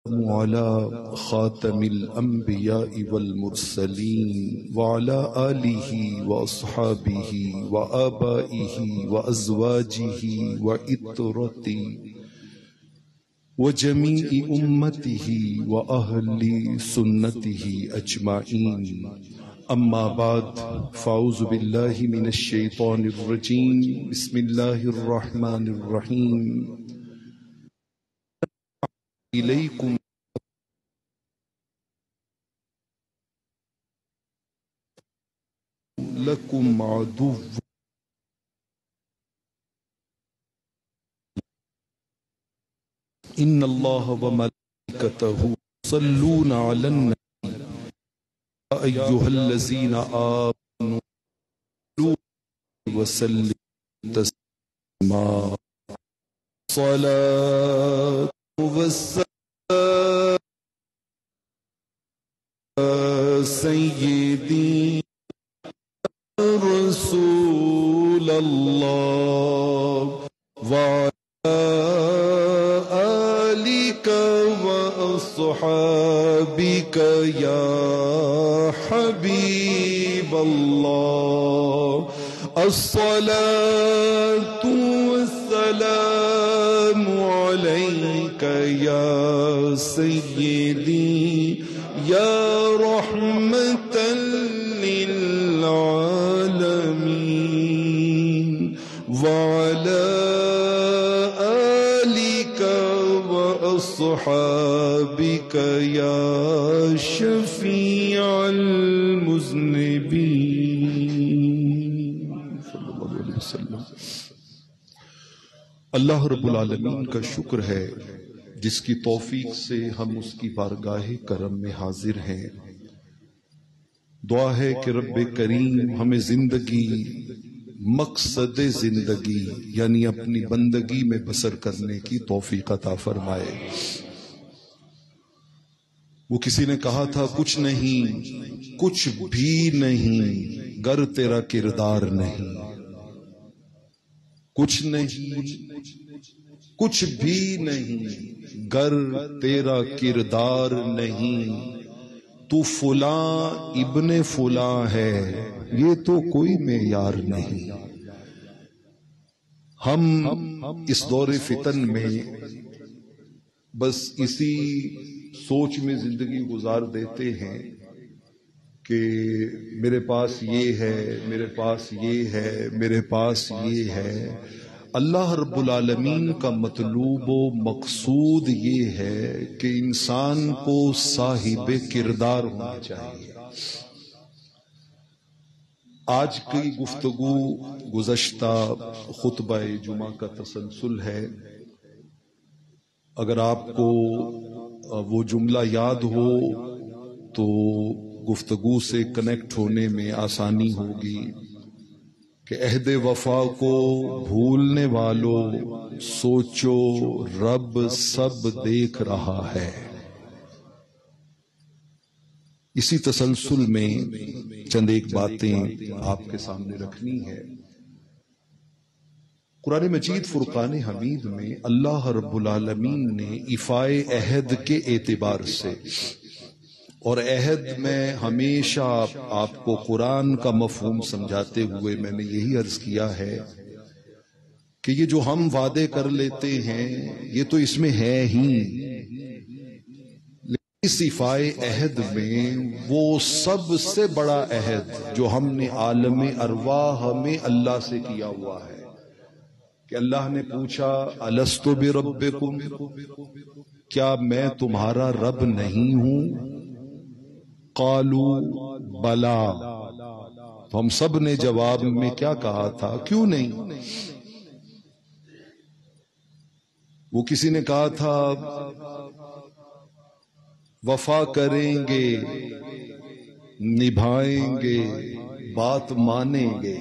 على خاتم الأنبياء والمرسلين وعلى آله وأصحابه وآبائه وأزواجه وإطرته وجميع أمته وأهل سنته أجمعين. أما بعد، فأعوذ بالله من الشيطان الرجيم. بسم الله الرحمن الرحيم. إليكم لكم عدو إن الله وملائكته يصلون على النبي يا أيها الذين آمنوا صلوا وسلموا تسليما. صلاة والسلام سيدي رسول الله وعلى آلك وأصحابك يا حبيب الله. الصلاة والسلام عليك يا سيدي يا رحمة للعالمين وعلى آلك وأصحابك يا شفيع المذنبين صلی اللہ علیہ وسلم. اللہ رب العالمین کا شکر ہے جس کی توفیق سے ہم اس کی بارگاہ کرم میں حاضر ہیں. دعا ہے کہ رب کریم ہمیں زندگی، مقصد زندگی یعنی اپنی بندگی میں بسر کرنے کی توفیق عطا فرمائے. وہ کسی نے کہا تھا کچھ نہیں، کچھ بھی نہیں گر تیرا کردار نہیں. کچھ نہیں، کچھ بھی نہیں گر تیرا کردار نہیں. تو فلاں ابن فلاں ہے یہ تو کوئی معیار نہیں. ہم اس دور فتن میں بس اسی سوچ میں زندگی گزار دیتے ہیں کہ میرے پاس یہ ہے، میرے پاس یہ ہے، میرے پاس یہ ہے. اللہ رب العالمین کا مطلوب و مقصود یہ ہے کہ انسان کو صاحب کردار ہونا چاہیے. آج کی گفتگو گزشتہ خطبہ جمعہ کا تسلسل ہے. اگر آپ کو وہ جملہ یاد ہو تو گفتگو سے کنیکٹ ہونے میں آسانی ہوگی کہ عہد وفا کو بھولنے والوں سوچو رب سب دیکھ رہا ہے. اسی تسلسل میں چند ایک باتیں آپ کے سامنے رکھنی ہے. قرآن مجید فرقان حمید میں اللہ رب العالمین نے ایفائے عہد کے اعتبار سے، اور عہد میں ہمیشہ آپ کو قرآن کا مفہوم سمجھاتے ہوئے میں نے یہی عرض کیا ہے کہ یہ جو ہم وعدے کر لیتے ہیں یہ تو اس میں ہے ہی، اس ایفائے عہد میں وہ سب سے بڑا عہد جو ہم نے عالم ارواح میں اللہ سے کیا ہوا ہے کہ اللہ نے پوچھا الستُ بربکم، کیا میں تمہارا رب نہیں ہوں؟ قالوا بلا، تو ہم سب نے جواب میں کیا کہا تھا؟ کیوں نہیں؟ وہ کسی نے کہا تھا وفا کریں گے، نبھائیں گے، بات مانیں گے.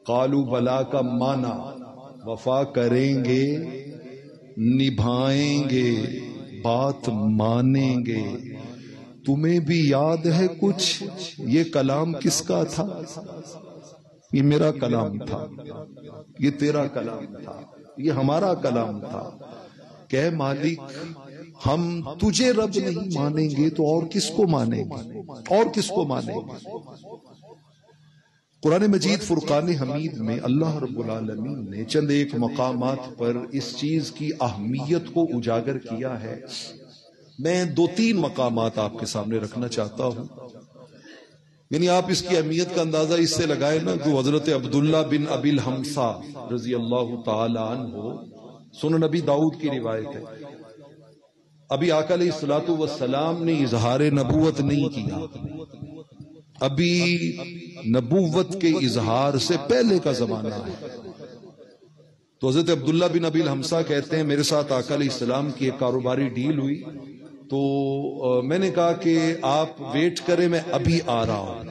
قالوا بلا کا مانا وفا کریں گے، نبھائیں گے، بات مانیں گے. تمہیں بھی یاد ہے کچھ یہ کلام کس کا تھا؟ یہ میرا کلام تھا، یہ تیرا کلام تھا، یہ ہمارا کلام تھا کہ اے مالک ہم تجھے رب نہیں مانیں گے تو اور کس کو مانیں گے؟ اور کس کو مانیں گے؟ قرآن مجید فرقان حمید میں اللہ رب العالمین نے چند ایک مقامات پر اس چیز کی اہمیت کو اجاگر کیا ہے. میں 2-3 مقامات آپ کے سامنے رکھنا چاہتا ہوں. یعنی آپ اس کی اہمیت کا اندازہ اس سے لگائے نا کہ حضرت عبداللہ بن ابی الحمصہ رضی اللہ تعالی عنہ، سنن نبی داؤد کی روایت ہے، ابھی آقا علیہ الصلوۃ والسلام نے اظہار نبوت نہیں کیا، ابھی نبوت کے اظہار سے پہلے کا زمانہ ہے. تو حضرت عبداللہ بن ابی الحمصہ کہتے ہیں میرے ساتھ آقا علیہ السلام کی ایک کاروباری ڈیل ہوئی، تو میں نے کہا کہ آپ ویٹ کریں، میں ابھی آ رہا ہوں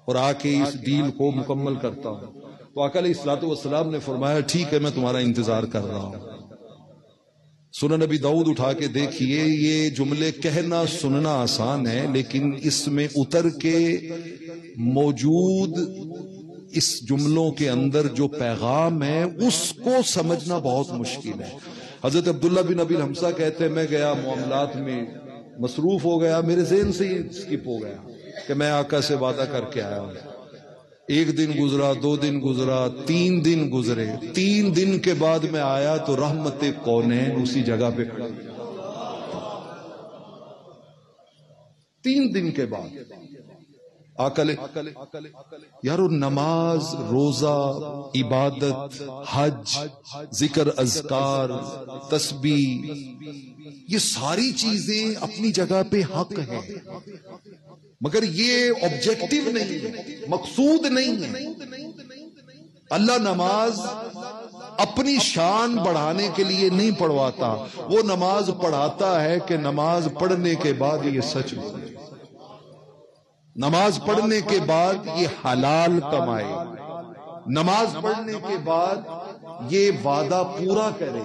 اور آ کے اس ڈیل کو مکمل کرتا ہوں. تو آقا علیہ الصلوۃ والسلام نے فرمایا ٹھیک ہے میں تمہارا انتظار کر رہا ہوں. سنن نبی داؤد اٹھا کے دیکھیے، یہ جملے کہنا سننا آسان ہے لیکن اس میں اتر کے موجود اس جملوں کے اندر جو پیغام ہے اس کو سمجھنا بہت مشکل ہے. حضرت عبداللہ بن ابی الحمصہ کہتے ہیں میں گیا، معاملات میں مصروف ہو گیا، میرے ذہن سے یہ سکپ ہو گیا کہ میں آقا سے وعدہ کر کے آیا ہوں. 1 دن گزرا، 2 دن گزرا، 3 دن گزرے. 3 دن کے بعد میں آیا تو رحمت کونین اسی جگہ پہ کھڑا. 3 دن کے بعد یارو نماز، روزہ، عبادت، حج، ذکر، اذکار، تسبیح، یہ ساری چیزیں اپنی جگہ پہ حق ہیں مگر یہ آبجیکٹو نہیں ہے، مقصود نہیں ہے. اللہ نماز اپنی شان بڑھانے کے لیے نہیں پڑھواتا، وہ نماز پڑھاتا ہے کہ نماز پڑھنے کے بعد یہ سچ ہو، نماز پڑھنے کے بعد یہ حلال کمائے، نماز پڑھنے کے بعد یہ وعدہ پورا کرے.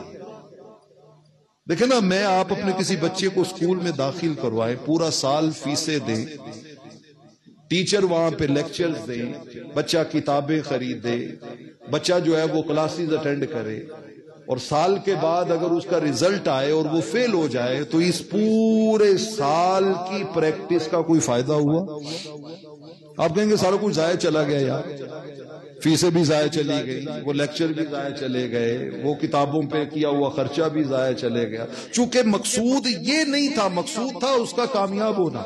دیکھیں نا، میں آپ اپنے کسی بچے کو اسکول میں داخل کروائے، پورا سال فیسیں دیں، ٹیچر وہاں پہ لیکچرز دیں، بچہ کتابیں خریدے، بچہ جو ہے وہ کلاسز اٹینڈ کرے، اور سال کے بعد اگر اس کا ریزلٹ آئے اور وہ فیل ہو جائے تو اس پورے سال کی پریکٹس کا کوئی فائدہ ہوا؟ آپ کہیں گے سارا کچھ ضائع چلا گیا یار، فیسیں بھی ضائع چلی گئی، وہ لیکچر بھی ضائع چلے گئے، وہ کتابوں پہ کیا ہوا خرچہ بھی ضائع چلے گیا. چونکہ مقصود یہ نہیں تھا، مقصود تھا اس کا کامیاب ہونا،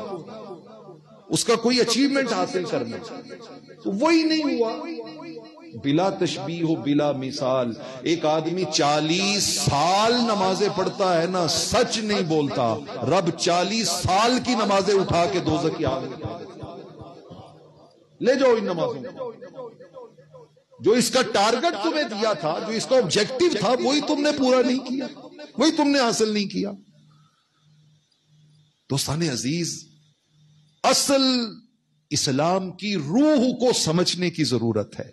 اس کا کوئی اچیومنٹ حاصل کرنا، تو وہی نہیں ہوا. بلا تشبیہ و بلا مثال، ایک آدمی 40 سال نمازیں پڑھتا ہے نا، سچ نہیں بولتا، رب 40 سال کی نمازیں اٹھا کے دوزخ کی آگ میں لے جاؤ. ان نمازوں جو اس کا ٹارگٹ تمہیں دیا تھا، جو اس کا آبجیکٹو تھا، وہی تم نے پورا نہیں کیا، وہی تم نے حاصل نہیں کیا. دوستان عزیز، اصل اسلام کی روح کو سمجھنے کی ضرورت ہے.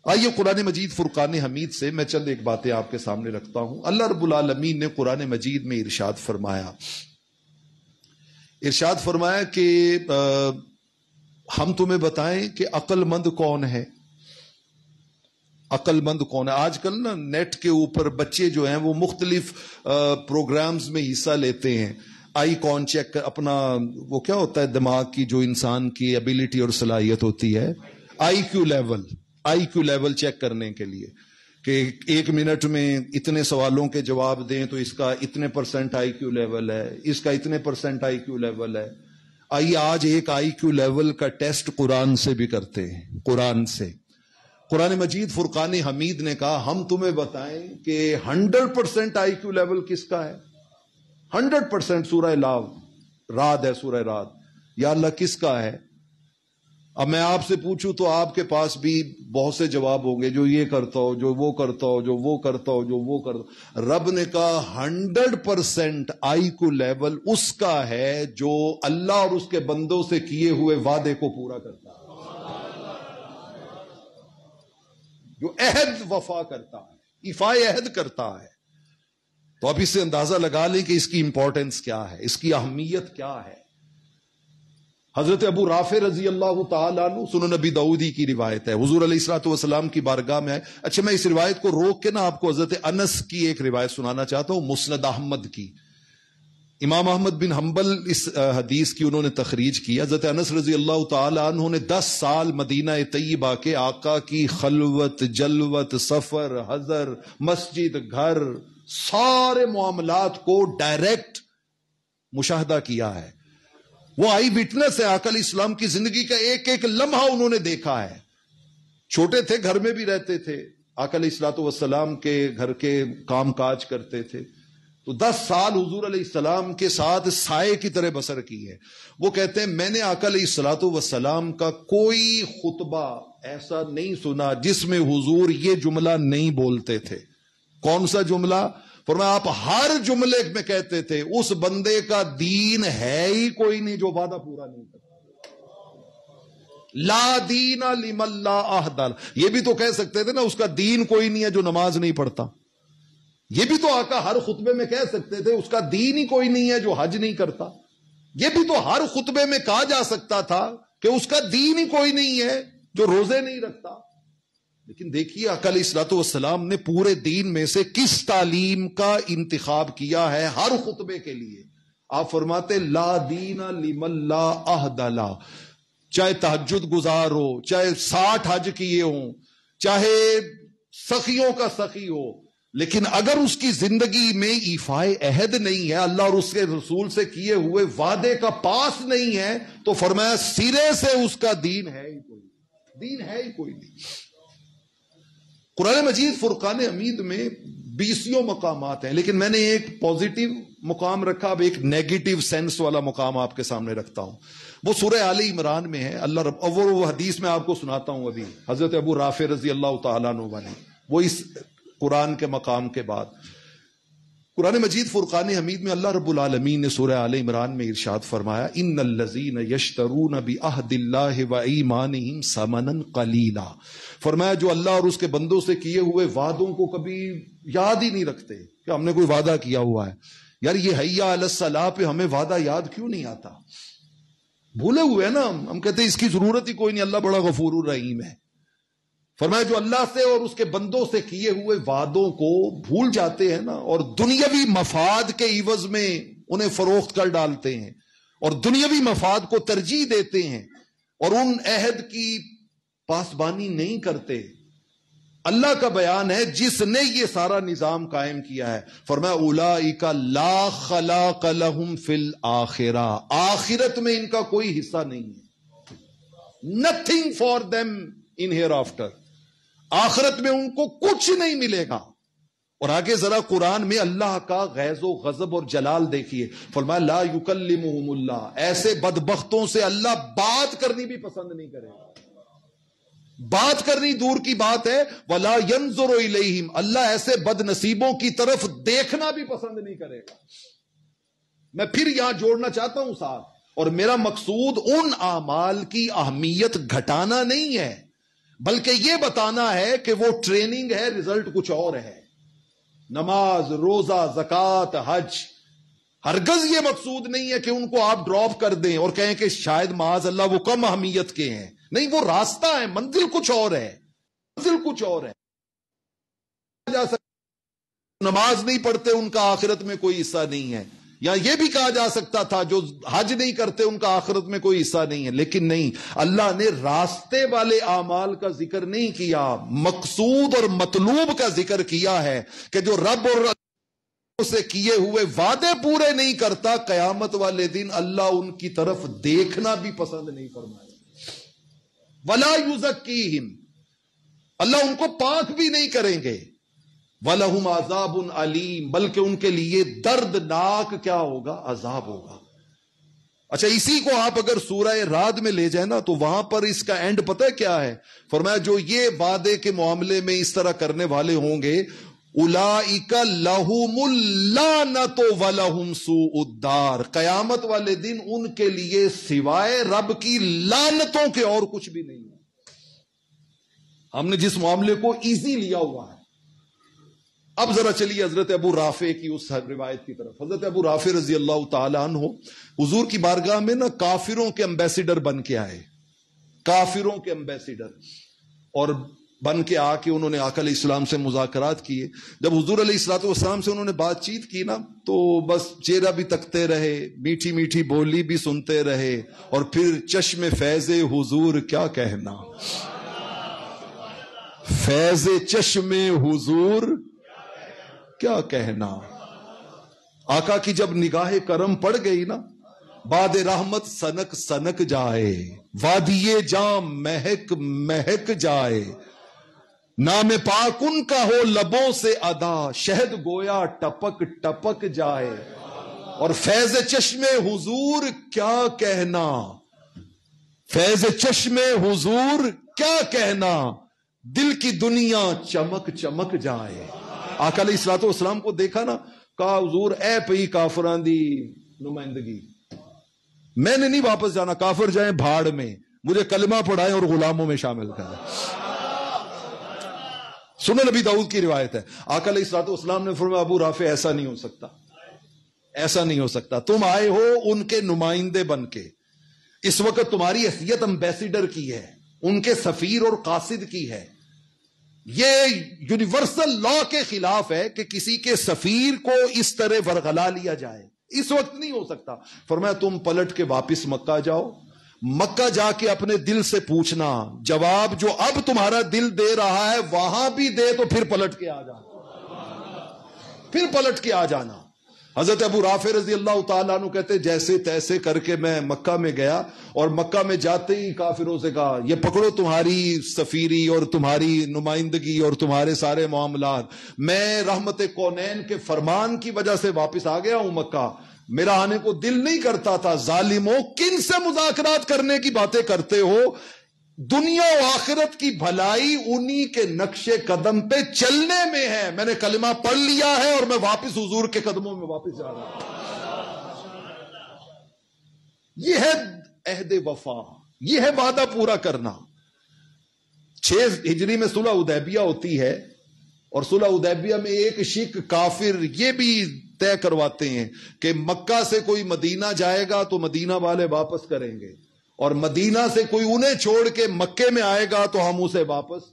آئیے قرآن مجید فرقان حمید سے میں چند ایک باتیں آپ کے سامنے رکھتا ہوں. اللہ رب العالمین نے قرآن مجید میں ارشاد فرمایا کہ ہم تمہیں بتائیں کہ عقل مند کون ہے. عقل مند کون ہے؟ آج کل نا نیٹ کے اوپر بچے جو ہیں وہ مختلف پروگرامز میں حصہ لیتے ہیں. آئی کون چیک کر، اپنا وہ کیا ہوتا ہے دماغ کی جو انسان کی ایبیلٹی اور صلاحیت ہوتی ہے، آئی کیو لیول چیک کرنے کے لیے کہ 1 منٹ میں اتنے سوالوں کے جواب دیں تو اس کا اتنے % آئی کیو لیول ہے، اس کا اتنے % آئی کیو لیول ہے. آئیے آج ایک آئی کیو لیول کا ٹیسٹ قرآن سے بھی کرتے ہیں. قرآن سے، قرآن مجید فرقان حمید نے کہا ہم تمہیں بتائیں کہ 100% آئی کیو لیول کس کا ہے. 100% سورہ رعد ہے، سورہ رعد. یا اللہ کس کا ہے؟ اب میں آپ سے پوچھوں تو آپ کے پاس بھی بہت سے جواب ہوں گے، جو یہ کرتا ہو، جو وہ کرتا ہو، جو وہ کرتا ہو، جو وہ کرتا ہو. رب نے کہا 100% آئی کیو لیول اس کا ہے جو اللہ اور اس کے بندوں سے کیے ہوئے وعدے کو پورا کرتا ہے، جو عہد وفا کرتا ہے، ایفائے عہد کرتا ہے. تو اب اس سے اندازہ لگا لیں کہ اس کی امپورٹنس کیا ہے، اس کی اہمیت کیا ہے. حضرت ابو رافع رضی اللہ تعالیٰ عنہ، سنن نبی داؤدی کی روایت ہے، حضور علیہ الصلوۃ والسلام کی بارگاہ میں آئے. اچھا، میں اس روایت کو روک کے نا آپ کو حضرت انس کی ایک روایت سنانا چاہتا ہوں، مسند احمد کی. امام احمد بن حنبل اس حدیث کی انہوں نے تخریج کی. حضرت انس رضی اللہ تعالی عنہ نے 10 سال مدینہ طیبہ کے آقا کی خلوت، جلوت، سفر، حضر، مسجد، گھر، سارے معاملات کو ڈائریکٹ مشاہدہ کیا ہے. وہ آئی وٹنس ہے آقا علیہ السلام کی زندگی کا ایک ایک لمحہ انہوں نے دیکھا ہے. چھوٹے تھے، گھر میں بھی رہتے تھے، آقا علیہ الصلوۃ والسلام کے گھر کے کام کاج کرتے تھے. تو 10 سال حضور علیہ السلام کے ساتھ سائے کی طرح بسر کی ہے. وہ کہتے ہیں میں نے آقا علیہ الصلوۃ والسلام کا کوئی خطبہ ایسا نہیں سنا جس میں حضور یہ جملہ نہیں بولتے تھے. کون سا جملہ؟ فرمایا آپ ہر جملے میں کہتے تھے اس بندے کا دین ہے ہی کوئی نہیں جو وعدہ پورا نہیں کرتا. لا دین لمن لا عہد. یہ بھی تو کہہ سکتے تھے نا اس کا دین کوئی نہیں ہے جو نماز نہیں پڑھتا. یہ بھی تو آقا ہر خطبے میں کہہ سکتے تھے اس کا دین ہی کوئی نہیں ہے جو حج نہیں کرتا. یہ بھی تو ہر خطبے میں کہا جا سکتا تھا کہ اس کا دین ہی کوئی نہیں ہے جو روزے نہیں رکھتا. لیکن دیکھیے آقا علیہ الصلوۃ والسلام نے پورے دین میں سے کس تعلیم کا انتخاب کیا ہے ہر خطبے کے لیے. آپ فرماتے لا دین لمن لا عہد لا. چاہے تہجد گزار ہو، چاہے 60 حج کیے ہوں، چاہے سخیوں کا سخی ہو، لیکن اگر اس کی زندگی میں ایفائے عہد نہیں ہے، اللہ اور اس کے رسول سے کیے ہوئے وعدے کا پاس نہیں ہے، تو فرمایا سرے سے اس کا دین ہے ہی کوئی دین ہے ہی کوئی نہیں. قرآن مجید فرقان حمید میں 20 مقامات ہیں، لیکن میں نے ایک پازیٹیو مقام رکھا، اب ایک نیگیٹو سینس والا مقام آپ کے سامنے رکھتا ہوں. وہ سورہ آل عمران میں ہے. اللہ رب وہ حدیث میں آپ کو سناتا ہوں. ابھی حضرت ابو رافع رضی اللہ تعالیٰ عنہ نے وہ اس قرآن کے مقام کے بعد قرآن مجید فرقان حمید میں اللہ رب العالمین نے سورہ آل عمران میں ارشاد فرمایا ان الذین یشترون بعہد اللہ وایمانہم ثمنا قلیلا. فرمایا جو اللہ اور اس کے بندوں سے کیے ہوئے وعدوں کو کبھی یاد ہی نہیں رکھتے کہ ہم نے کوئی وعدہ کیا ہوا ہے. یار یہ حیا علی الصلاۃ پہ ہمیں وعدہ یاد کیوں نہیں آتا؟ بھولے ہوئے نا ہم کہتے ہیں اس کی ضرورت ہی کوئی نہیں، اللہ بڑا غفور الرحیم ہے. فرمایا جو اللہ سے اور اس کے بندوں سے کیے ہوئے وعدوں کو بھول جاتے ہیں نا، اور دنیاوی مفاد کے عوض میں انہیں فروخت کر ڈالتے ہیں اور دنیاوی مفاد کو ترجیح دیتے ہیں اور ان عہد کی پاسبانی نہیں کرتے. اللہ کا بیان ہے جس نے یہ سارا نظام قائم کیا ہے. فرمایا اولئک لا خلاق لہم فی الآخرہ. آخرت میں ان کا کوئی حصہ نہیں ہے. Nothing for them in here after. آخرت میں ان کو کچھ نہیں ملے گا. اور آگے ذرا قرآن میں اللہ کا غیظ و غضب اور جلال دیکھیے. فرمایا لا یکلمہم اللہ. ایسے بدبختوں سے اللہ بات کرنی بھی پسند نہیں کرے گا. بات کرنی دور کی بات ہے. ولا ینظر الیہم. اللہ ایسے بد نصیبوں کی طرف دیکھنا بھی پسند نہیں کرے گا. میں پھر یہاں جوڑنا چاہتا ہوں ساتھ، اور میرا مقصود ان اعمال کی اہمیت گھٹانا نہیں ہے بلکہ یہ بتانا ہے کہ وہ ٹریننگ ہے، رزلٹ کچھ اور ہے. نماز، روزہ، زکوٰۃ، حج، ہرگز یہ مقصود نہیں ہے کہ ان کو آپ ڈراپ کر دیں اور کہیں کہ شاید معاذ اللہ وہ کم اہمیت کے ہیں. نہیں، وہ راستہ ہے، منزل کچھ اور ہے. منزل کچھ اور ہے. نماز نہیں پڑھتے ان کا آخرت میں کوئی حصہ نہیں ہے، یا یہ بھی کہا جا سکتا تھا جو حج نہیں کرتے ان کا آخرت میں کوئی حصہ نہیں ہے. لیکن نہیں، اللہ نے راستے والے اعمال کا ذکر نہیں کیا، مقصود اور مطلوب کا ذکر کیا ہے کہ جو رب اور سے کیے ہوئے وعدے پورے نہیں کرتا، قیامت والے دن اللہ ان کی طرف دیکھنا بھی پسند نہیں فرمائے. ولا یزکیہم. اللہ ان کو پاک بھی نہیں کریں گے. وَلَهُمْ عَذَابٌ عَلِيمٌ. بلکہ ان کے لیے دردناک کیا ہوگا؟ عذاب ہوگا. اچھا، اسی کو آپ اگر سورہ رعد میں لے جائیں نا تو وہاں پر اس کا اینڈ پتہ ہے کیا ہے؟ فرمایا جو یہ وعدے کے معاملے میں اس طرح کرنے والے ہوں گے اولئک لہم اللعنۃ ولہم سوء الدار. قیامت والے دن ان کے لیے سوائے رب کی لعنتوں کے اور کچھ بھی نہیں ہے. ہم نے جس معاملے کو ایزی لیا ہوا ہے. اب ذرا چلیے حضرت ابو رافع کی اس روایت کی طرف. حضرت ابو رافع رضی اللہ تعالی عنہ حضور کی بارگاہ میں نا کافروں کے امبیسیڈر بن کے آئے. کافروں کے امبیسیڈر. اور بن کے آ کے انہوں نے آقا علیہ السلام سے مذاکرات کیے. جب حضور علیہ السلام سے انہوں نے بات چیت کی نا تو بس چہرہ بھی تکتے رہے, میٹھی میٹھی بولی بھی سنتے رہے, اور پھر چشم فیض حضور کیا کہنا, فیض چشم حضور کیا کہنا. آقا کی جب نگاہ کرم پڑ گئی نا, باد رحمت سنک سنک جائے, وادی جام مہک مہک جائے, نام پاک ان کا ہو لبوں سے ادا, شہد گویا ٹپک ٹپک جائے. اور فیض چشم حضور کیا کہنا, فیض چشم حضور کیا کہنا, دل کی دنیا چمک چمک جائے. آقا علیہ الصلوۃ والسلام کو دیکھا نا, کہا حضور اے پئی کافران دی نمائندگی, میں نے نہیں واپس جانا, کافر جائیں بھاڑ میں, مجھے کلمہ پڑھائیں اور غلاموں میں شامل کریں. سنن نبی داؤد کی روایت ہے, آقا علیہ الصلوۃ والسلام نے فرمایا ابو رافع ایسا نہیں ہو سکتا, ایسا نہیں ہو سکتا, تم آئے ہو ان کے نمائندے بن کے, اس وقت تمہاری حیثیت امبیسیڈر کی ہے, ان کے سفیر اور قاصد کی ہے. یہ یونیورسل لا کے خلاف ہے کہ کسی کے سفیر کو اس طرح ورغلا لیا جائے, اس وقت نہیں ہو سکتا. فرمایا تم پلٹ کے واپس مکہ جاؤ, مکہ جا کے اپنے دل سے پوچھنا, جواب جو اب تمہارا دل دے رہا ہے وہاں بھی دے تو پھر پلٹ کے آ جانا, پھر پلٹ کے آ جانا. حضرت ابو رافع رضی اللہ تعالیٰ عنہ کہتے جیسے تیسے کر کے میں مکہ میں گیا, اور مکہ میں جاتے ہی کافروں سے کہا یہ پکڑو تمہاری سفیری اور تمہاری نمائندگی اور تمہارے سارے معاملات, میں رحمت کونین کے فرمان کی وجہ سے واپس آ گیا ہوں مکہ, میرا آنے کو دل نہیں کرتا تھا. ظالموں کن سے مذاکرات کرنے کی باتیں کرتے ہو, دنیا و آخرت کی بھلائی انہی کے نقش قدم پہ چلنے میں ہے. میں نے کلمہ پڑھ لیا ہے اور میں واپس حضور کے قدموں میں واپس جا رہا ہوں. یہ ہے عہد وفا, یہ ہے وعدہ پورا کرنا. 6 ہجری میں صلح حدیبیہ ہوتی ہے, اور صلح حدیبیہ میں ایک شک کافر یہ بھی طے کرواتے ہیں کہ مکہ سے کوئی مدینہ جائے گا تو مدینہ والے واپس کریں گے, اور مدینہ سے کوئی انہیں چھوڑ کے مکے میں آئے گا تو ہم اسے واپس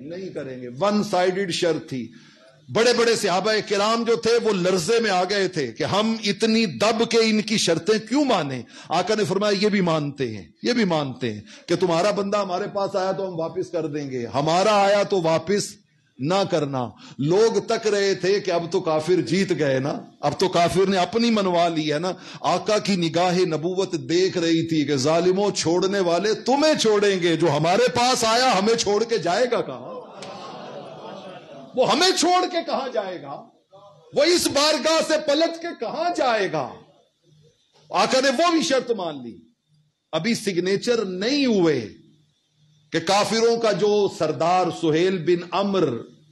نہیں کریں گے. ون سائیڈڈ شرط تھی. بڑے بڑے صحابہ کرام جو تھے وہ لرزے میں آ گئے تھے کہ ہم اتنی دب کے ان کی شرطیں کیوں مانیں. آقا نے فرمایا یہ بھی مانتے ہیں, یہ بھی مانتے ہیں کہ تمہارا بندہ ہمارے پاس آیا تو ہم واپس کر دیں گے, ہمارا آیا تو واپس نہ کرنا. لوگ تک رہے تھے کہ اب تو کافر جیت گئے نا, اب تو کافر نے اپنی منوا لی ہے نا. آقا کی نگاہ نبوت دیکھ رہی تھی کہ ظالموں چھوڑنے والے تمہیں چھوڑیں گے, جو ہمارے پاس آیا ہمیں چھوڑ کے جائے گا کہاں, وہ ہمیں چھوڑ کے کہاں جائے گا, وہ اس بارگاہ سے پلٹ کے کہاں جائے گا. آقا نے وہ بھی شرط مان لی. ابھی سگنیچر نہیں ہوئے کہ کافروں کا جو سردار سہیل بن عمر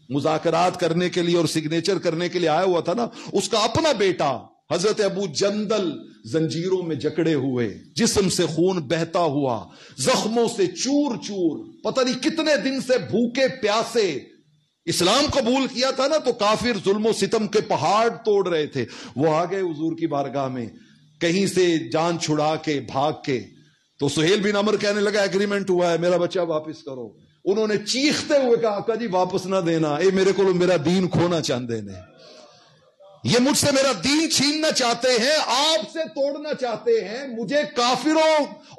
مذاکرات کرنے کے لیے اور سگنیچر کرنے کے لیے آیا ہوا تھا نا, اس کا اپنا بیٹا حضرت ابو جندل زنجیروں میں جکڑے ہوئے, جسم سے خون بہتا ہوا, زخموں سے چور چور, پتہ نہیں کتنے دن سے بھوکے پیاسے. اسلام قبول کیا تھا نا تو کافر ظلم و ستم کے پہاڑ توڑ رہے تھے. وہ آ گئے حضور کی بارگاہ میں کہیں سے جان چھڑا کے بھاگ کے. تو سہیل بن عمر کہنے لگا ایگریمنٹ ہوا ہے, میرا بچہ واپس کرو. انہوں نے چیختے ہوئے کہا آقا جی واپس نہ دینا, اے میرے کو میرا دین کھونا چاہتے ہیں, یہ مجھ سے میرا دین چھیننا چاہتے ہیں, آپ سے توڑنا چاہتے ہیں, مجھے کافروں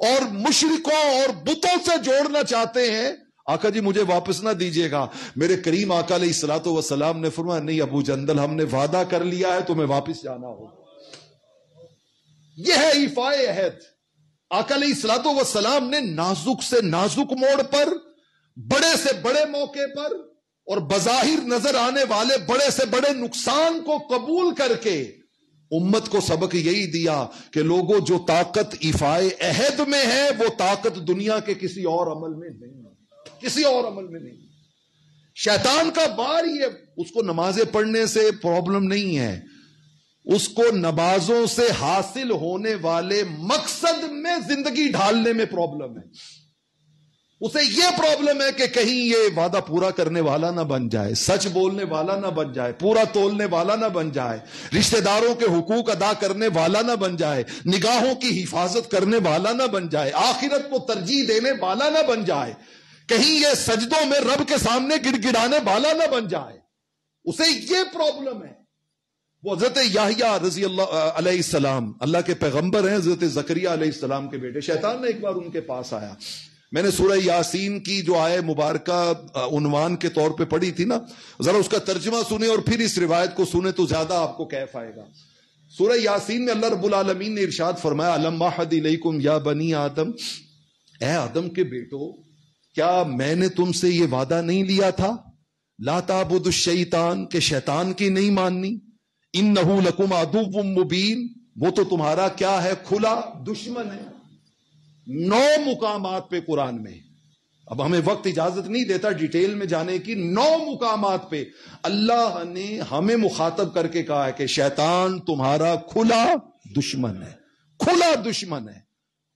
اور مشرکوں اور بتوں سے جوڑنا چاہتے ہیں. آقا جی مجھے واپس نہ دیجیے گا. میرے کریم آقا علیہ الصلوۃ والسلام نے فرمایا نہیں ابو جندل, ہم نے وعدہ کر لیا ہے, تمہیں واپس جانا ہوگا. یہ ہے ایفائے عہد. آقا علیہ الصلوۃ والسلام نے نازک سے نازک موڑ پر, بڑے سے بڑے موقع پر, اور بظاہر نظر آنے والے بڑے سے بڑے نقصان کو قبول کر کے امت کو سبق یہی دیا کہ لوگوں جو طاقت ایفائے عہد میں ہے وہ طاقت دنیا کے کسی اور عمل میں نہیں, کسی اور عمل میں نہیں. شیطان کا بار ہی ہے, اس کو نمازیں پڑھنے سے پرابلم نہیں ہے, اس کو نمازوں سے حاصل ہونے والے مقصد میں زندگی ڈھالنے میں پرابلم ہے. اسے یہ پرابلم ہے کہ کہیں یہ وعدہ پورا کرنے والا نہ بن جائے, سچ بولنے والا نہ بن جائے, پورا تولنے والا نہ بن جائے, رشتہ داروں کے حقوق ادا کرنے والا نہ بن جائے, نگاہوں کی حفاظت کرنے والا نہ بن جائے, آخرت کو ترجیح دینے والا نہ بن جائے. کہیں یہ سجدوں میں رب کے سامنے گڑ گڑانے والا نہ بن جائے. اسے یہ پرابلم ہے. وہ حضرت یحییٰ رضی اللہ علیہ السلام اللہ کے پیغمبر ہیں، حضرت زکریا علیہ السلام کے بیٹے. شیطان نے ایک بار ان کے پاس آیا. میں نے سورہ یاسین کی جو آیہ مبارکہ عنوان کے طور پہ پڑھی تھی نا، ذرا اس کا ترجمہ سنیں اور پھر اس روایت کو سنیں تو زیادہ آپ کو کیف آئے گا. سورہ یاسین میں اللہ رب العالمین نے ارشاد فرمایا الم اعہد الیکم یا بنی آدم، اے آدم کے بیٹو کیا میں نے تم سے یہ وعدہ نہیں لیا تھا لا تعبدوا الشیطان، کہ شیطان کی نہیں ماننی، انہ لکم عدو مبین، وہ تو تمہارا کیا ہے، کھلا دشمن ہے. 9 مقامات پہ قرآن میں، اب ہمیں وقت اجازت نہیں دیتا ڈیٹیل میں جانے کی، 9 مقامات پہ اللہ نے ہمیں مخاطب کر کے کہا ہے کہ شیطان تمہارا کھلا دشمن ہے. کھلا دشمن ہے،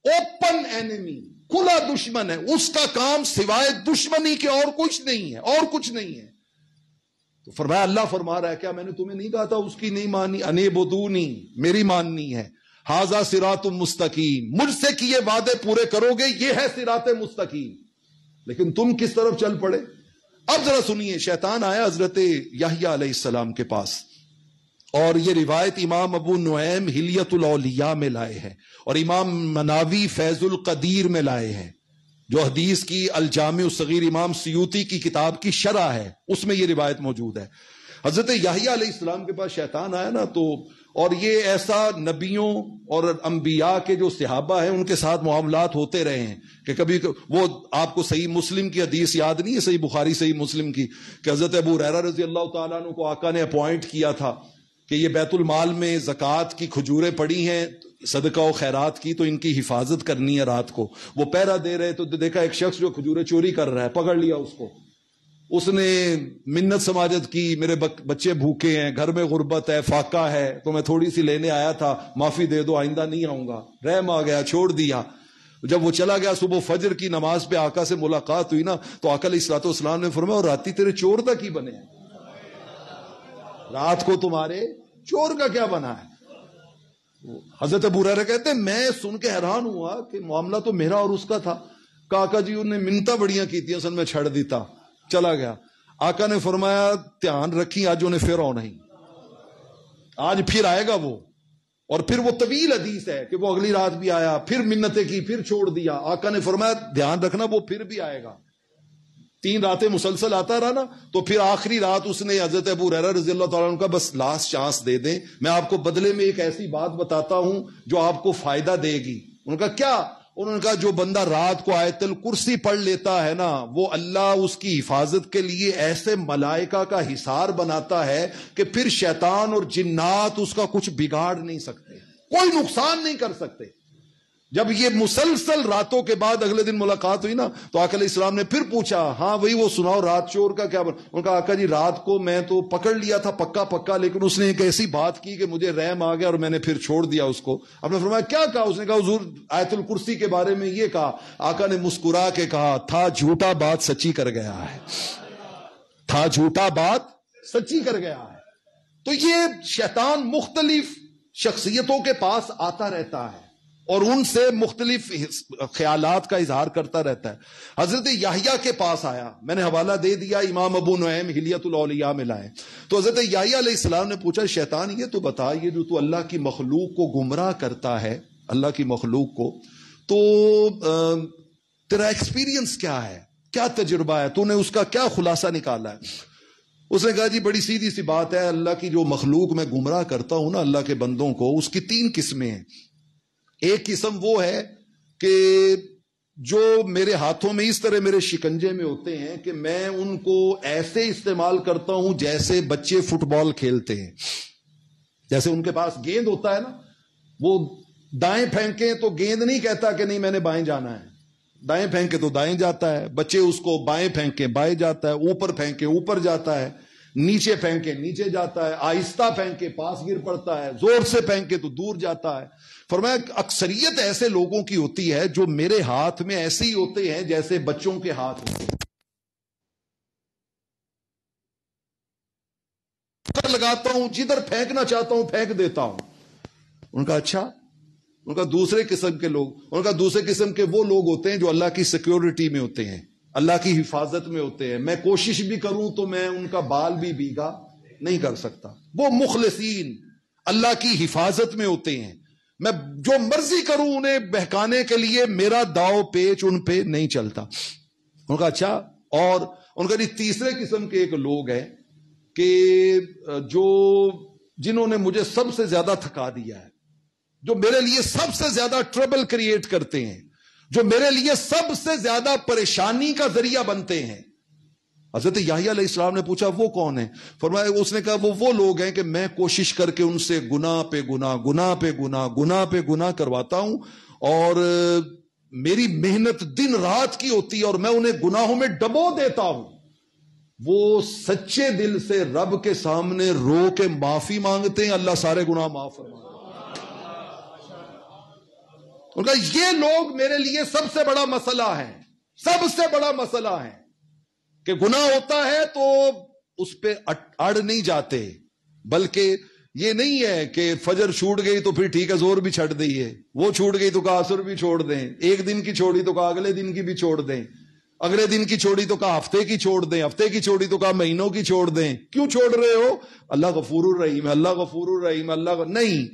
اوپن اینیمی، کھلا دشمن ہے. اس کا کام سوائے دشمنی کے اور کچھ نہیں ہے، اور کچھ نہیں ہے. تو فرمایا، اللہ فرما رہا ہے کیا میں نے تمہیں نہیں کہا تھا اس کی نہیں مانی، انیبدونی، میری ماننی ہے. ھذا صراط مستقیم، مجھ سے کیے وعدے پورے کرو گے، یہ ہے صراط مستقیم. لیکن تم کس طرف چل پڑے. اب ذرا سنیے، شیطان آیا حضرت یحییٰ علیہ السلام کے پاس، اور یہ روایت امام ابو نعیم حلیۃ الاولیاء میں لائے ہیں اور امام مناوی فیض القدیر میں لائے ہیں، جو حدیث کی الجامع الصغیر امام سیوطی کی کتاب کی شرح ہے، اس میں یہ روایت موجود ہے. حضرت یحییٰ علیہ السلام کے پاس شیطان آیا نا، تو اور یہ ایسا نبیوں اور انبیاء کے جو صحابہ ہیں ان کے ساتھ معاملات ہوتے رہے ہیں کہ کبھی وہ آپ کو صحیح مسلم کی حدیث یاد نہیں ہے، صحیح بخاری صحیح مسلم کی، کہ حضرت ابو ہریرہ رضی اللہ تعالیٰ عنہ کو آقا نے اپوائنٹ کیا تھا کہ یہ بیت المال میں زکوٰۃ کی کھجوریں پڑی ہیں صدقہ و خیرات کی، تو ان کی حفاظت کرنی ہے رات کو. وہ پہرا دے رہے تو دیکھا ایک شخص جو کھجوریں چوری کر رہا ہے، پکڑ لیا اس کو. اس نے منت سماجت کی، میرے بچے بھوکے ہیں، گھر میں غربت ہے، فاقہ ہے، تو میں تھوڑی سی لینے آیا تھا، معافی دے دو، آئندہ نہیں آؤں گا. رحم آ گیا، چھوڑ دیا. جب وہ چلا گیا صبح فجر کی نماز پہ آقا سے ملاقات ہوئی نا، تو آقا علیہ الصلوۃ والسلام نے فرمایا اور راتی تیرے چور دا کی بنے ہیں، رات کو تمہارے چور کا کیا بنا ہے. حضرت ابو ہریرہ کہتے ہیں میں سن کے حیران ہوا کہ معاملہ تو میرا اور اس کا تھا. آقا جی انہوں نے منتیں بڑیاں کی تھی، اصل میں چھڑ دیتا، چلا گیا. آقا نے فرمایا دھیان رکھی آج انہیں پھر آؤ نہیں، آج پھر آئے گا وہ. اور پھر وہ طویل حدیث ہے کہ وہ اگلی رات بھی آیا، پھر منتیں کی، پھر چھوڑ دیا. آقا نے فرمایا دھیان رکھنا وہ پھر بھی آئے گا. 3 راتیں مسلسل آتا رہا نا، تو پھر آخری رات اس نے حضرت ابو ہریرہ رضی اللہ تعالیٰ عنہ کا بس لاسٹ چانس دے دیں، میں آپ کو بدلے میں ایک ایسی بات بتاتا ہوں جو آپ کو فائدہ دے گی. ان کا کیا؟ انہوں نے کہا جو بندہ رات کو آیت الکرسی پڑھ لیتا ہے نا، وہ اللہ اس کی حفاظت کے لیے ایسے ملائکہ کا حصار بناتا ہے کہ پھر شیطان اور جنات اس کا کچھ بگاڑ نہیں سکتے، کوئی نقصان نہیں کر سکتے. جب یہ مسلسل راتوں کے بعد اگلے دن ملاقات ہوئی نا، تو آقا علیہ السلام نے پھر پوچھا ہاں وہی وہ سناؤ رات چور کا کیا بنا. ان کا آقا جی رات کو میں تو پکڑ لیا تھا پکا، لیکن اس نے ایک ایسی بات کی کہ مجھے رحم آ گیا اور میں نے پھر چھوڑ دیا اس کو. آپ نے فرمایا کیا کہا؟ اس نے کہا حضور آیت الکرسی کے بارے میں یہ کہا. آقا نے مسکرا کے کہا تھا جھوٹا بات سچی کر گیا ہے، تھا جھوٹا بات سچی کر گیا ہے. تو یہ شیطان مختلف شخصیتوں کے پاس آتا رہتا ہے اور ان سے مختلف خیالات کا اظہار کرتا رہتا ہے. حضرت یحییٰ کے پاس آیا، میں نے حوالہ دے دیا، امام ابو نعیم حلیۃ الاولیاء میں لائے. تو حضرت یحییٰ علیہ السلام نے پوچھا شیطان یہ تو بتا، یہ جو تو اللہ کی مخلوق کو گمراہ کرتا ہے، اللہ کی مخلوق کو، تو تیرا ایکسپیرینس کیا ہے، کیا تجربہ ہے، تو نے اس کا کیا خلاصہ نکالا ہے؟ اس نے کہا جی بڑی سیدھی سی بات ہے، اللہ کی جو مخلوق میں گمراہ کرتا ہوں نا، اللہ کے بندوں کو، اس کی 3 قسمیں ہیں. ایک قسم وہ ہے کہ جو میرے ہاتھوں میں اس طرح میرے شکنجے میں ہوتے ہیں کہ میں ان کو ایسے استعمال کرتا ہوں جیسے بچے فٹ بال کھیلتے ہیں. جیسے ان کے پاس گیند ہوتا ہے نا، وہ دائیں پھینکیں تو گیند نہیں کہتا کہ نہیں میں نے بائیں جانا ہے، دائیں پھینکے تو دائیں جاتا ہے. بچے اس کو بائیں پھینکے بائیں جاتا ہے، اوپر پھینکے اوپر جاتا ہے، نیچے پھینکے نیچے جاتا ہے، آہستہ پھینکے پاس گر پڑتا ہے، زور سے پھینکے تو دور جاتا ہے. فرمایا اکثریت ایسے لوگوں کی ہوتی ہے جو میرے ہاتھ میں ایسے ہی ہوتے ہیں جیسے بچوں کے ہاتھ ہوتے ہیں. لگاتا ہوں، جدھر پھینکنا چاہتا ہوں پھینک دیتا ہوں. ان کا اچھا، ان کا دوسرے قسم کے لوگ، ان کا دوسرے قسم کے وہ لوگ ہوتے ہیں جو اللہ کی سیکیورٹی میں ہوتے ہیں، اللہ کی حفاظت میں ہوتے ہیں. میں کوشش بھی کروں تو میں ان کا بال بھی بھیگا نہیں کر سکتا. وہ مخلصین اللہ کی حفاظت میں ہوتے ہیں. میں جو مرضی کروں انہیں بہکانے کے لیے میرا داؤ پیچ ان پہ نہیں چلتا. ان کا اچھا. اور ان کا تیسرے قسم کے ایک لوگ ہیں کہ جنہوں نے مجھے سب سے زیادہ تھکا دیا ہے, جو میرے لیے سب سے زیادہ ٹربل کریٹ کرتے ہیں, جو میرے لیے سب سے زیادہ پریشانی کا ذریعہ بنتے ہیں. حضرت یحییٰ علیہ السلام نے پوچھا وہ کون ہے؟ فرمایا, اس نے کہا وہ لوگ ہیں کہ میں کوشش کر کے ان سے گناہ پہ گناہ, گناہ پہ گناہ, گناہ پہ گناہ کرواتا ہوں, اور میری محنت دن رات کی ہوتی ہے اور میں انہیں گناہوں میں ڈبو دیتا ہوں. وہ سچے دل سے رب کے سامنے رو کے معافی مانگتے ہیں, اللہ سارے گناہ معاف فرماتا ہے. ان کا یہ لوگ میرے لیے سب سے بڑا مسئلہ ہے, سب سے بڑا مسئلہ ہے کہ گناہ ہوتا ہے تو اس پہ اڑ نہیں جاتے, بلکہ یہ نہیں ہے کہ فجر چھوٹ گئی تو پھر ٹھیک ہے زور بھی چھٹ دئیے, وہ چھوٹ گئی تو کہا عصر بھی چھوڑ دیں, ایک دن کی چھوڑی تو کہا اگلے دن کی بھی چھوڑ دیں, اگلے دن کی چھوڑی تو کہا ہفتے کی چھوڑ دیں, ہفتے کی چھوڑی تو کہا مہینوں کی چھوڑ دیں. کیوں چھوڑ رہے ہو؟ اللہ غفور الرحیم ہے, اللہ غفور الرحیم, اللہ نہیں.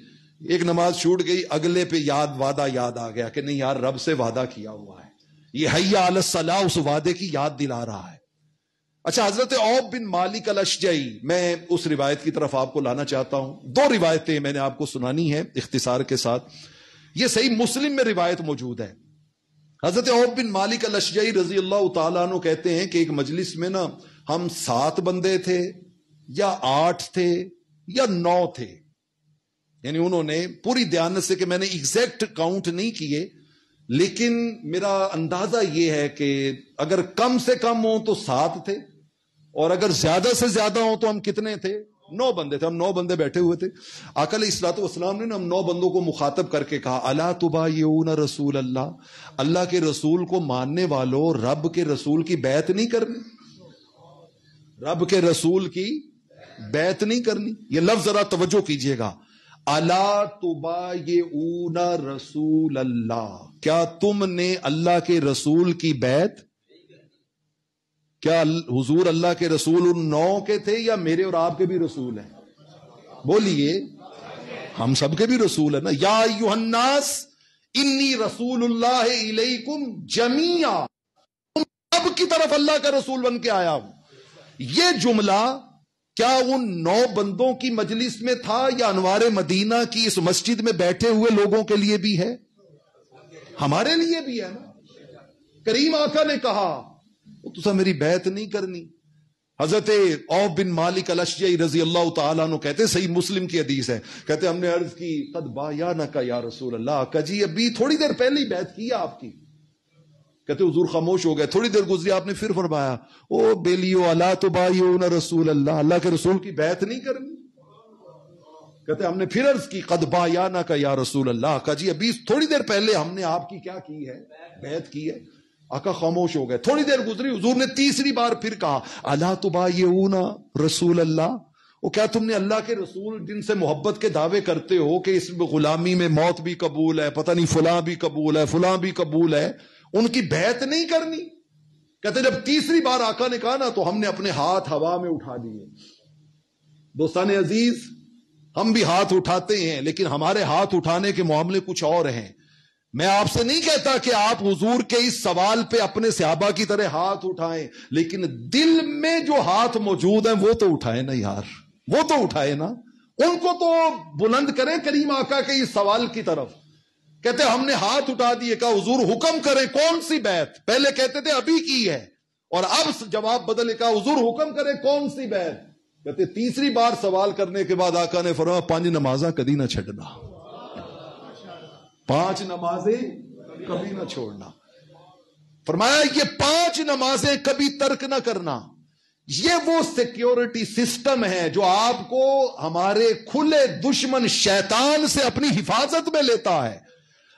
ایک نماز چھوٹ گئی, اگلے پہ وعدہ یاد آ گیا کہ نہیں یار رب سے وعدہ کیا ہوا ہے, یہ حی علی الصلاۃ اس وعدے کی یاد دلا رہا ہے. اچھا, حضرت عوف بن مالک الاشجعی, میں اس روایت کی طرف آپ کو لانا چاہتا ہوں. دو روایتیں میں نے آپ کو سنانی ہے اختصار کے ساتھ. یہ صحیح مسلم میں روایت موجود ہے. حضرت عوف بن مالک الاشجعی رضی اللہ تعالیٰ عنہ کہتے ہیں کہ ایک مجلس میں نا ہم 7 بندے تھے یا 8 تھے یا 9 تھے, یعنی انہوں نے پوری دیانت سے کہ میں نے ایگزیکٹ کاؤنٹ نہیں کیے, لیکن میرا اندازہ یہ ہے کہ اگر کم سے کم ہوں تو 7 تھے, اور اگر زیادہ سے زیادہ ہوں تو ہم کتنے تھے؟ 9 بندے تھے. ہم 9 بندے بیٹھے ہوئے تھے. آقا علیہ الصلوۃ والسلام نے ہم 9 بندوں کو مخاطب کر کے کہا, الا تبایعون رسول اللہ, اللہ کے رسول کو ماننے والوں رب کے رسول کی بیعت نہیں کرنی, رب کے رسول کی بیعت نہیں کرنی. یہ لفظ ذرا توجہ کیجئے گا, الا تبایعون رسول اللہ, کیا تم نے اللہ کے رسول کی بیعت؟ کیا حضور اللہ کے رسول ان 9 کے تھے یا میرے اور آپ کے بھی رسول ہیں؟ بولیے, ہم سب کے بھی رسول ہیں نا. یا ایھا الناس انی رسول اللہ الیکم جمیعا, تم سب کی طرف اللہ کا رسول بن کے آیا ہوں. یہ جملہ کیا ان 9 بندوں کی مجلس میں تھا یا انوار مدینہ کی اس مسجد میں بیٹھے ہوئے لوگوں کے لیے بھی ہے؟ ہمارے لیے بھی ہے نا. کریم آقا نے کہا تو میری بیعت نہیں کرنی. حضرت عوف بن مالک الاشجعی رضی اللہ تعالیٰ عنہ کہتے, صحیح مسلم کی حدیث ہے, کہتے ہم نے عرض کی قد بایعنک یا رسول اللہ, آقا جی ابھی تھوڑی دیر پہلے ہی بیعت کی آپ کی. کہتے حضور خاموش ہو گئے, تھوڑی دیر گزری, آپ نے پھر فرمایا او بیلیو الا تبایعون رسول اللہ, اللہ کے رسول کی بیعت نہیں کرنی. کہتے ہم نے پھر عرض کی قد بایعنک یا رسول اللہ, آقا جی ابھی تھوڑی دیر پہلے ہم نے آپ کی کیا کی ہے؟ بیعت کی ہے. آقا خاموش ہو گئے. تھوڑی دیر گزری, حضور نے تیسری بار پھر کہا الا تبایعون رسول اللہ, وہ کیا تم نے اللہ کے رسول جن سے محبت کے دعوے کرتے ہو کہ اس غلامی میں موت بھی قبول ہے, پتہ نہیں فلاں بھی قبول ہے, فلاں بھی قبول ہے, ان کی بیعت نہیں کرنی؟ کہتے جب تیسری بار آقا نے کہا نا تو ہم نے اپنے ہاتھ ہوا میں اٹھا دیے. دوستان عزیز, ہم بھی ہاتھ اٹھاتے ہیں لیکن ہمارے ہاتھ اٹھانے کے معاملے کچھ اور ہیں. میں آپ سے نہیں کہتا کہ آپ حضور کے اس سوال پہ اپنے صحابہ کی طرح ہاتھ اٹھائیں, لیکن دل میں جو ہاتھ موجود ہیں وہ تو اٹھائیں نا یار, وہ تو اٹھائیں نا, ان کو تو بلند کریں کریم آقا کے اس سوال کی طرف. کہتے ہم نے ہاتھ اٹھا دیے, کہا حضور حکم کریں کون سی بیعت؟ پہلے کہتے تھے ابھی کی ہے, اور اب جواب بدلے, کہا حضور حکم کریں کون سی بیعت؟ کہتے تیسری بار سوال کرنے کے بعد آقا نے فرمایا 5 نمازاں کبھی نہ چھڈنا, 5 نمازیں کبھی نہ چھوڑنا. فرمایا یہ 5 نمازیں کبھی ترک نہ کرنا. یہ وہ سیکیورٹی سسٹم ہے جو آپ کو ہمارے کھلے دشمن شیطان سے اپنی حفاظت میں لیتا ہے.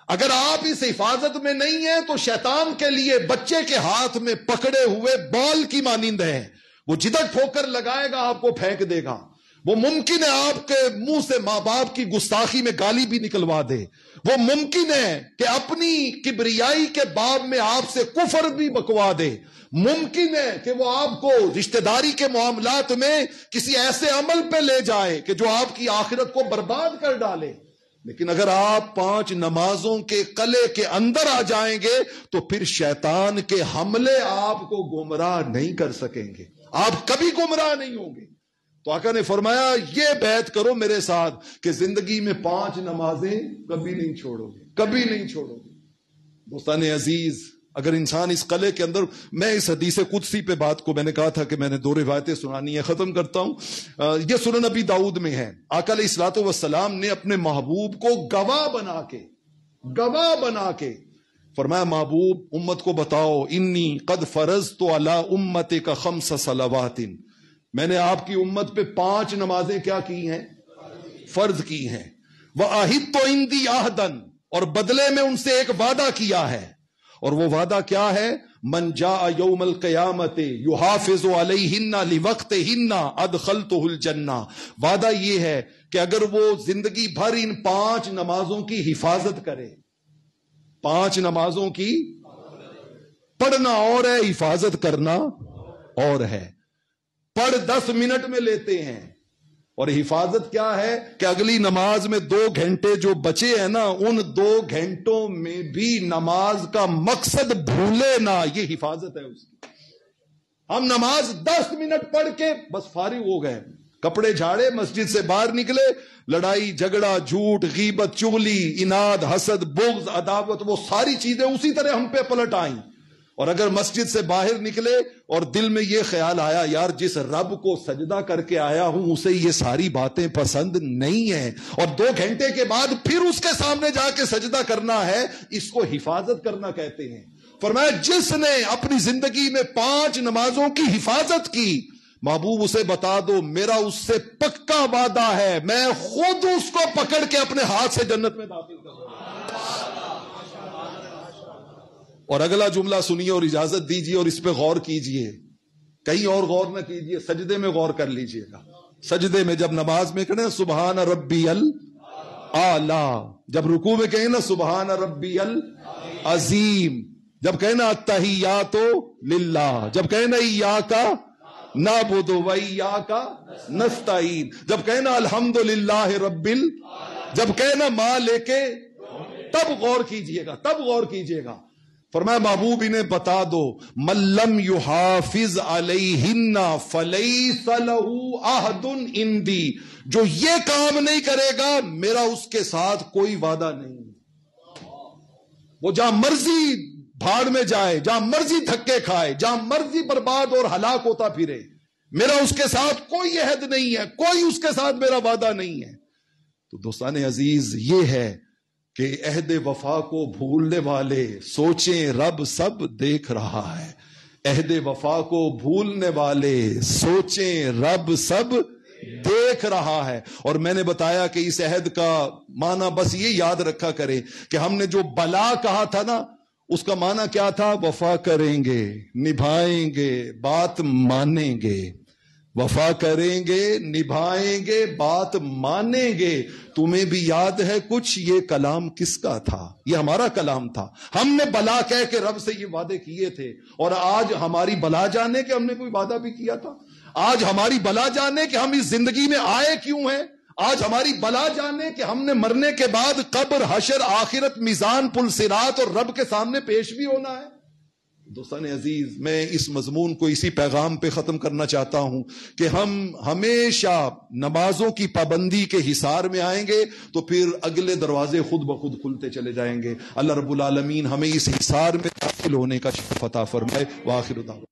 اگر آپ اس حفاظت میں نہیں ہیں تو شیطان کے لیے بچے کے ہاتھ میں پکڑے ہوئے بال کی مانند ہے, وہ جدھر ٹھوکر لگائے گا آپ کو پھینک دے گا. وہ ممکن ہے آپ کے منہ سے ماں باپ کی گستاخی میں گالی بھی نکلوا دے، وہ ممکن ہے کہ اپنی کبریائی کے باب میں آپ سے کفر بھی بکوا دے، ممکن ہے کہ وہ آپ کو رشتہ داری کے معاملات میں کسی ایسے عمل پہ لے جائے کہ جو آپ کی آخرت کو برباد کر ڈالے، لیکن اگر آپ 5 نمازوں کے قلعے کے اندر آ جائیں گے تو پھر شیطان کے حملے آپ کو گمراہ نہیں کر سکیں گے، آپ کبھی گمراہ نہیں ہوں گے۔ تو آقا نے فرمایا یہ بیعت کرو میرے ساتھ کہ زندگی میں 5 نمازیں کبھی نہیں چھوڑو گے، کبھی نہیں چھوڑو گے۔ دوستان عزیز، اگر انسان اس قلعے کے اندر، میں اس حدیث قدسی پہ بات کو میں نے کہا تھا کہ میں نے 2 روایتیں سنانی ہے، ختم کرتا ہوں۔ یہ سنن نبی داؤد میں ہے، آقا علیہ الصلوۃ والسلام نے اپنے محبوب کو گواہ بنا کے فرمایا محبوب امت کو بتاؤ، انی قد فرضت علی امتک 5 صلوات، میں نے آپ کی امت پہ 5 نمازیں کیا کی ہیں؟ فرض کی ہیں۔ وَأَحِدْتُ عِنْدِي عَهْدًا، اور بدلے میں ان سے ایک وعدہ کیا ہے، اور وہ وعدہ کیا ہے؟ من جاء یوم القیامت یحافظ علیہن لوقتہن ادخلتہ الجنہ، وعدہ یہ ہے کہ اگر وہ زندگی بھر ان 5 نمازوں کی حفاظت کرے، 5 نمازوں کی پڑھنا اور ہے، حفاظت کرنا اور ہے۔ پڑھ 10 منٹ میں لیتے ہیں، اور حفاظت کیا ہے کہ اگلی نماز میں 2 گھنٹے جو بچے ہیں نا، ان 2 گھنٹوں میں بھی نماز کا مقصد بھولے نہ، یہ حفاظت ہے اس کی۔ ہم نماز 10 منٹ پڑھ کے بس فارغ ہو گئے، کپڑے جھاڑے، مسجد سے باہر نکلے، لڑائی جھگڑا، جھوٹ، غیبت، چغلی، اناد، حسد، بغض، عداوت، وہ ساری چیزیں اسی طرح ہم پہ پلٹ آئیں۔ اور اگر مسجد سے باہر نکلے اور دل میں یہ خیال آیا یار جس رب کو سجدہ کر کے آیا ہوں اسے یہ ساری باتیں پسند نہیں ہیں، اور 2 گھنٹے کے بعد پھر اس کے سامنے جا کے سجدہ کرنا ہے، اس کو حفاظت کرنا کہتے ہیں۔ فرمایا جس نے اپنی زندگی میں 5 نمازوں کی حفاظت کی، محبوب اسے بتا دو میرا اس سے پکا وعدہ ہے، میں خود اس کو پکڑ کے اپنے ہاتھ سے جنت میں داخل کروں۔ اور اگلا جملہ سنیے اور اجازت دیجیے اور اس پہ غور کیجیے، کہیں اور غور نہ کیجیے، سجدے میں غور کر لیجیے گا۔ سجدے میں جب نماز میں کہیں سبحان ربی الاعلی، جب رکوع میں کہیں نا سبحان ربی العظیم، جب کہنا التحیات للہ، جب کہنا ایاک نعبد و ایاک نستعین، جب کہنا الحمدللہ رب جب کہنا ماں لے کے، تب غور کیجیے گا، تب غور کیجیے گا۔ فرمایا محبوب انہیں بتا دو من لم یحافظ علیہن فلیس لہ عہد عندی، جو یہ کام نہیں کرے گا میرا اس کے ساتھ کوئی وعدہ نہیں۔ وہ جہاں مرضی بھاڑ میں جائے، جہاں مرضی دھکے کھائے، جہاں مرضی برباد اور ہلاک ہوتا پھرے، میرا اس کے ساتھ کوئی عہد نہیں ہے، کوئی اس کے ساتھ میرا وعدہ نہیں ہے۔ تو دوستان عزیز یہ ہے کہ عہد وفا کو بھولنے والے سوچیں رب سب دیکھ رہا ہے، عہد وفا کو بھولنے والے سوچیں رب سب دیکھ رہا ہے۔ اور میں نے بتایا کہ اس عہد کا معنی بس یہ یاد رکھا کرے کہ ہم نے جو بلا کہا تھا نا، اس کا معنی کیا تھا؟ وفا کریں گے، نبھائیں گے، بات مانیں گے، وفا کریں گے، نبھائیں گے، بات مانیں گے۔ تمہیں بھی یاد ہے کچھ یہ کلام کس کا تھا؟ یہ ہمارا کلام تھا، ہم نے بلا کہہ کے رب سے یہ وعدے کیے تھے، اور آج ہماری بلا جانے کہ ہم نے کوئی وعدہ بھی کیا تھا، آج ہماری بلا جانے کہ ہم اس زندگی میں آئے کیوں ہیں، آج ہماری بلا جانے کہ ہم نے مرنے کے بعد قبر، حشر، آخرت، میزان، پل صراط اور رب کے سامنے پیش بھی ہونا ہے۔ دوستان عزیز، میں اس مضمون کو اسی پیغام پہ ختم کرنا چاہتا ہوں کہ ہم ہمیشہ نمازوں کی پابندی کے حصار میں آئیں گے تو پھر اگلے دروازے خود بخود کھلتے چلے جائیں گے۔ اللہ رب العالمین ہمیں اس حصار میں داخل ہونے کا شرف عطا فرمائے۔ وآخر دعوانا